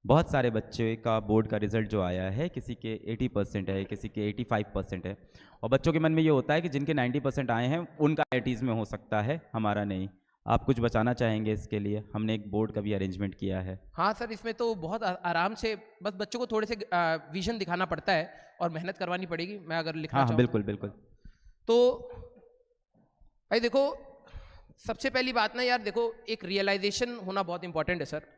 बहुत सारे बच्चे का बोर्ड का रिजल्ट जो आया है, किसी के 80% है, किसी के 85% है, और बच्चों के मन में ये होता है कि जिनके 90% आए हैं उनका 80s में हो सकता है, हमारा नहीं। आप कुछ बताना चाहेंगे इसके लिए? हमने एक बोर्ड का भी अरेंजमेंट किया है। हाँ सर, इसमें तो बहुत आराम से बस बच्चों को थोड़े से विजन दिखाना पड़ता है और मेहनत करवानी पड़ेगी। मैं अगर लिखना हाँ हाँ, चाहूँ बिल्कुल बिल्कुल। तो भाई देखो, सबसे पहली बात ना यार, देखो एक रियलाइजेशन होना बहुत इंपॉर्टेंट है सर।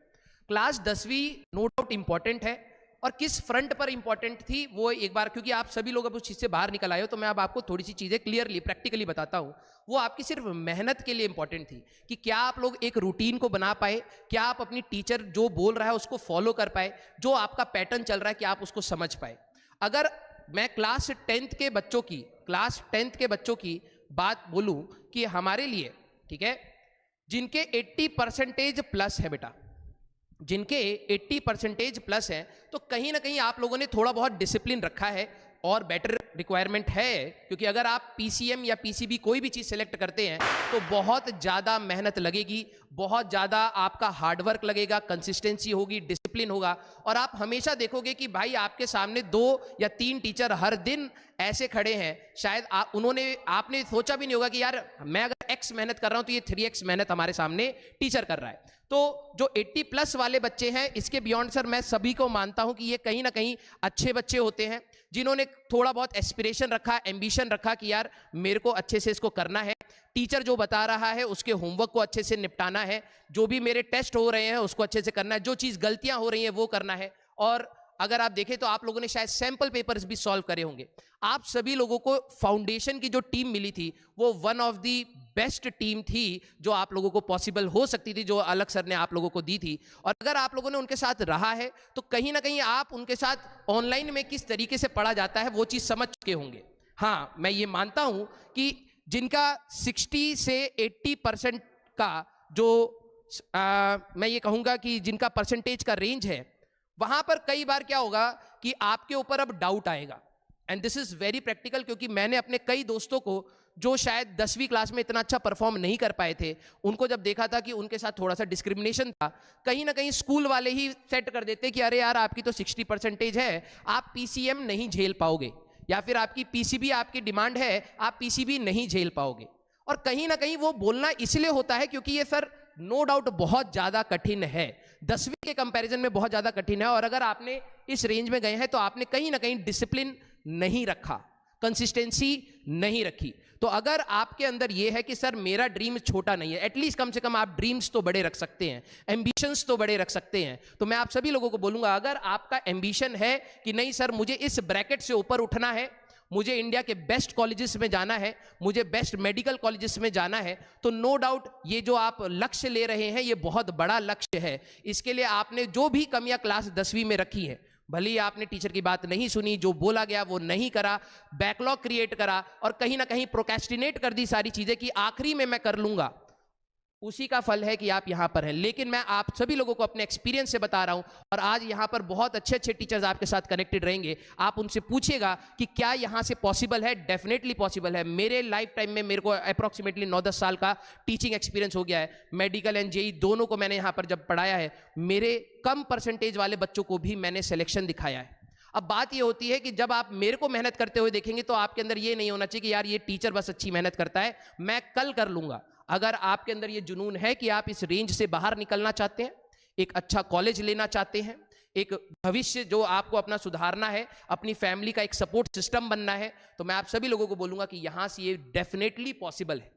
क्लास 10वीं नो डाउट इंपॉर्टेंट है, और किस फ्रंट पर इंपॉर्टेंट थी वो एक बार, क्योंकि आप सभी लोग अब उस चीज से बाहर निकल आए हो, तो मैं अब आपको थोड़ी सी चीजें क्लियरली प्रैक्टिकली बताता हूँ। वो आपकी सिर्फ मेहनत के लिए इंपॉर्टेंट थी कि क्या आप लोग एक रूटीन को बना पाए, क्या आप अपनी टीचर जो बोल रहा है उसको फॉलो कर पाए, जो आपका पैटर्न चल रहा है क्या आप उसको समझ पाए। अगर मैं क्लास टेंथ के बच्चों की बात बोलूं कि हमारे लिए, ठीक है, जिनके 80% प्लस है बेटा, जिनके 80% प्लस है, तो कहीं ना कहीं आप लोगों ने थोड़ा बहुत डिसिप्लिन रखा है और बेटर रिक्वायरमेंट है। क्योंकि अगर आप पीसीएम या पीसीबी कोई भी चीज सेलेक्ट करते हैं तो बहुत ज्यादा मेहनत लगेगी, बहुत ज्यादा आपका हार्डवर्क लगेगा, कंसिस्टेंसी होगी, डिसिप्लिन होगा, और आप हमेशा देखोगे कि भाई आपके सामने 2 या 3 टीचर हर दिन ऐसे खड़े हैं, शायद आपने सोचा भी नहीं होगा कि यार मैं अगर एक्स मेहनत कर रहा हूं तो ये 3x मेहनत हमारे सामने टीचर कर रहा है। तो जो 80 प्लस वाले बच्चे हैं, इसके बियॉन्ड सर मैं सभी को मानता हूं कि ये कहीं ना कहीं अच्छे बच्चे होते हैं, जिन्होंने थोड़ा बहुत एस्पिरेशन रखा, एम्बिशन रखा कि यार मेरे को अच्छे से इसको करना है, टीचर जो बता रहा है उसके होमवर्क को अच्छे से निपटाना है, जो भी मेरे टेस्ट हो रहे हैं उसको अच्छे से करना है, जो चीज गलतियां हो रही हैं वो करना है। और अगर आप देखें तो आप लोगों ने शायद सैंपल पेपर्स भी सॉल्व करे होंगे। आप सभी लोगों को फाउंडेशन की जो टीम मिली थी वो one of the best team थी जो आप लोगों को पॉसिबल हो सकती थी, जो अलग सर ने आप लोगों को दी थी। और अगर आप लोगों ने उनके साथ रहा है तो कहीं ना कहीं आप उनके साथ ऑनलाइन में किस तरीके से पढ़ा जाता है वो चीज समझ चुके होंगे। हाँ, मैं ये मानता हूं कि जिनका 60 से 80% का जो मैं ये कहूंगा कि जिनका परसेंटेज का रेंज है, वहां पर कई बार क्या होगा कि आपके ऊपर अब डाउट आएगा। And this is very practical, क्योंकि मैंने अपने कई दोस्तों को जो शायद 10वीं क्लास में इतना अच्छा परफॉर्म नहीं कर पाए थे, उनको जब देखा था कि उनके साथ थोड़ा सा डिस्क्रिमिनेशन था, कहीं ना कहीं स्कूल वाले ही सेट कर देते कि अरे यार आपकी तो 60% है, आप पीसीएम नहीं झेल पाओगे, या फिर आपकी पीसीबी आपकी डिमांड है, आप पीसीबी नहीं झेल पाओगे। और कहीं ना कहीं वो बोलना इसलिए होता है क्योंकि ये सर नो डाउट बहुत ज्यादा कठिन है, 10वीं के कंपैरिजन में बहुत ज्यादा कठिन है। और अगर आपने इस रेंज में गए हैं तो आपने कहीं ना कहीं डिसिप्लिन नहीं रखा, कंसिस्टेंसी नहीं रखी। तो अगर आपके अंदर यह है कि सर मेरा ड्रीम छोटा नहीं है, एटलीस्ट कम से कम आप ड्रीम्स तो बड़े रख सकते हैं, एम्बिशंस तो बड़े रख सकते हैं, तो मैं आप सभी लोगों को बोलूंगा अगर आपका एम्बिशन है कि नहीं सर मुझे इस ब्रैकेट से ऊपर उठना है, मुझे इंडिया के बेस्ट कॉलेजेस में जाना है, मुझे बेस्ट मेडिकल कॉलेजेस में जाना है, तो नो डाउट ये जो आप लक्ष्य ले रहे हैं ये बहुत बड़ा लक्ष्य है। इसके लिए आपने जो भी कमियां क्लास 10वीं में रखी है, भले ही आपने टीचर की बात नहीं सुनी, जो बोला गया वो नहीं करा, बैकलॉग क्रिएट करा और कहीं ना कहीं प्रोक्रेस्टिनेट कर दी सारी चीजें कि आखिरी में मैं कर लूंगा, उसी का फल है कि आप यहां पर हैं। लेकिन मैं आप सभी लोगों को अपने एक्सपीरियंस से बता रहा हूं, और आज यहां पर बहुत अच्छे अच्छे टीचर्स आपके साथ कनेक्टेड रहेंगे, आप उनसे पूछिएगा कि क्या यहां से पॉसिबल है। डेफिनेटली पॉसिबल है। मेरे लाइफ टाइम में मेरे को अप्रोक्सीमेटली 9-10 साल का टीचिंग एक्सपीरियंस हो गया है, मेडिकल एंड जेई दोनों को मैंने यहां पर जब पढ़ाया है, मेरे कम परसेंटेज वाले बच्चों को भी मैंने सिलेक्शन दिखाया है। अब बात ये होती है कि जब आप मेरे को मेहनत करते हुए देखेंगे तो आपके अंदर ये नहीं होना चाहिए कि यार ये टीचर बस अच्छी मेहनत करता है, मैं कल कर लूंगा। अगर आपके अंदर ये जुनून है कि आप इस रेंज से बाहर निकलना चाहते हैं, एक अच्छा कॉलेज लेना चाहते हैं, एक भविष्य जो आपको अपना सुधारना है, अपनी फैमिली का एक सपोर्ट सिस्टम बनना है, तो मैं आप सभी लोगों को बोलूंगा कि यहां से ये डेफिनेटली पॉसिबल है।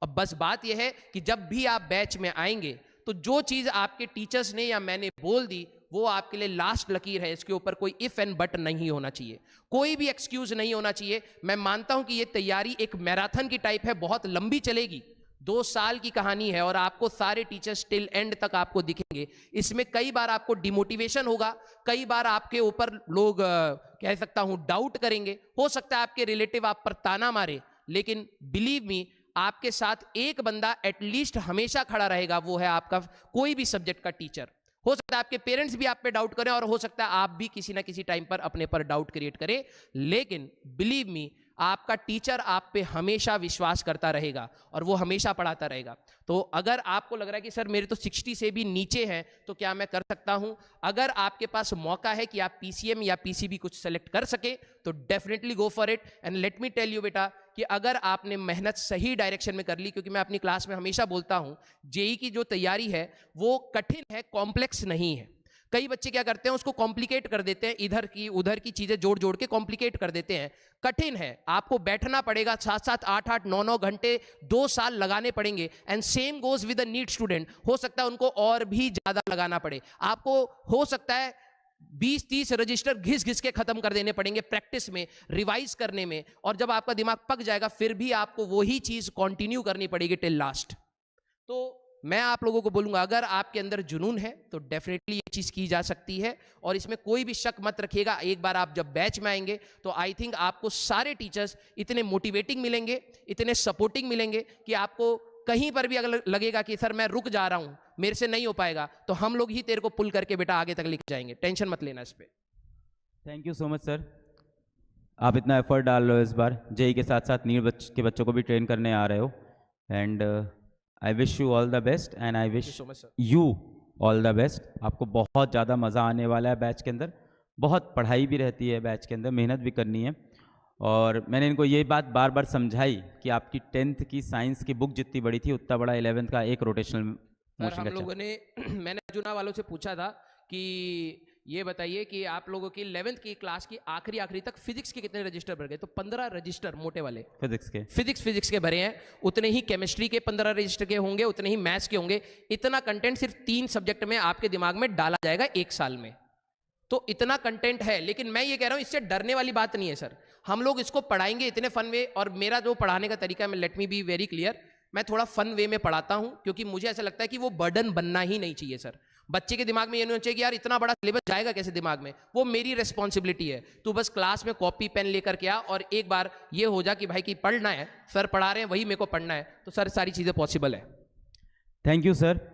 अब बस बात यह है कि जब भी आप बैच में आएंगे तो जो चीज आपके टीचर्स ने या मैंने बोल दी वो आपके लिए लास्ट लकीर है, इसके ऊपर कोई इफ एंड बट नहीं होना चाहिए, कोई भी एक्सक्यूज नहीं होना चाहिए। मैं मानता हूं कि ये तैयारी एक मैराथन की टाइप है, बहुत लंबी चलेगी, 2 साल की कहानी है, और आपको सारे टीचर्स टिल एंड तक आपको दिखेंगे। इसमें कई बार आपको डिमोटिवेशन होगा, कई बार आपके ऊपर लोग कह सकता हूं डाउट करेंगे, हो सकता है आपके रिलेटिव आप पर ताना मारे, लेकिन बिलीव मी आपके साथ एक बंदा एटलीस्ट हमेशा खड़ा रहेगा, वो है आपका कोई भी सब्जेक्ट का टीचर। हो सकता है आपके पेरेंट्स भी आप पे डाउट करें और हो सकता है आप भी किसी ना किसी टाइम पर अपने पर डाउट क्रिएट करें, लेकिन बिलीव मी आपका टीचर आप पे हमेशा विश्वास करता रहेगा और वो हमेशा पढ़ाता रहेगा। तो अगर आपको लग रहा है कि सर मेरे तो 60 से भी नीचे हैं तो क्या मैं कर सकता हूं, अगर आपके पास मौका है कि आप पीसीएम या पीसीबी कुछ सेलेक्ट कर सके तो definitely go for it. And let me tell you बेटा कि अगर आपने मेहनत सही डायरेक्शन में कर ली, क्योंकि मैं अपनी क्लास में हमेशा बोलता हूं जेई की जो तैयारी है वो कठिन है, कॉम्प्लेक्स नहीं है। कई बच्चे क्या करते हैं उसको कॉम्प्लिकेट कर देते हैं, इधर की उधर की चीजें जोड़ जोड़ के कॉम्प्लिकेट कर देते हैं। कठिन है, आपको बैठना पड़ेगा 7-7 8-8 9-9 घंटे 2 साल लगाने पड़ेंगे। And same goes with the NEET student, हो सकता है उनको और भी ज्यादा लगाना पड़े। आपको हो सकता है 20-30 रजिस्टर घिस घिस के खत्म कर देने पड़ेंगे प्रैक्टिस में, रिवाइज करने में, और जब आपका दिमाग पक जाएगा फिर भी आपको वही चीज कंटिन्यू करनी पड़ेगी टिल लास्ट। तो मैं आप लोगों को बोलूंगा अगर आपके अंदर जुनून है तो डेफिनेटली ये चीज की जा सकती है, और इसमें कोई भी शक मत रखिएगा। एक बार आप जब बैच में आएंगे तो आई थिंक आपको सारे टीचर्स इतने मोटिवेटिंग मिलेंगे, इतने सपोर्टिंग मिलेंगे कि आपको कहीं पर भी अगर लगेगा कि सर मैं रुक जा रहा हूं, मेरे से नहीं हो पाएगा, तो हम लोग ही तेरे को पुल करके बेटा आगे तक लेके जाएंगे। टेंशन मत लेना इस पे। Thank you so much sir, आप इतना एफर्ट डाल रहे हो इस बार, जेई के साथ साथ नीट के बच्चों को भी ट्रेन करने आ रहे हो। And I wish you all the best and I wish so much sir. You all the best. आपको बहुत ज़्यादा मज़ा आने वाला है बैच के अंदर, बहुत पढ़ाई भी रहती है बैच के अंदर, मेहनत भी करनी है। और मैंने इनको ये बात बार बार समझाई कि आपकी 10th की साइंस की बुक जितनी बड़ी थी उतना बड़ा 11th का एक रोटेशनल सर मोशन हम का लोगों ने मैंने अर्जुना वालों से पूछा था कि ये बताइए कि आप लोगों की 11th की क्लास की आखिरी तक फिजिक्स के कितने रजिस्टर भर गए? तो 15 रजिस्टर मोटे वाले फिजिक्स के भरे हैं। उतने ही केमिस्ट्री के 15 रजिस्टर के होंगे, उतने ही मैथ्स के होंगे। इतना कंटेंट सिर्फ 3 सब्जेक्ट में आपके दिमाग में डाला जाएगा 1 साल में। तो इतना कंटेंट है, लेकिन मैं ये कह रहा हूं इससे डरने वाली बात नहीं है सर। हम लोग इसको पढ़ाएंगे इतने फन वे, और मेरा जो पढ़ाने का तरीका है, let me be very clear, मैं थोड़ा फन वे में पढ़ाता हूं, क्योंकि मुझे ऐसा लगता है कि वो बर्डन बनना ही नहीं चाहिए सर। बच्चे के दिमाग में ये नहीं होना चाहिए कि यार इतना बड़ा सिलेबस जाएगा कैसे दिमाग में, वो मेरी रिस्पॉन्सिबिलिटी है। तू बस क्लास में कॉपी पेन लेकर के आ और एक बार ये हो जा कि भाई कि पढ़ना है, सर पढ़ा रहे हैं वही मेरे को पढ़ना है, तो सर सारी चीजें पॉसिबल है। Thank you sir.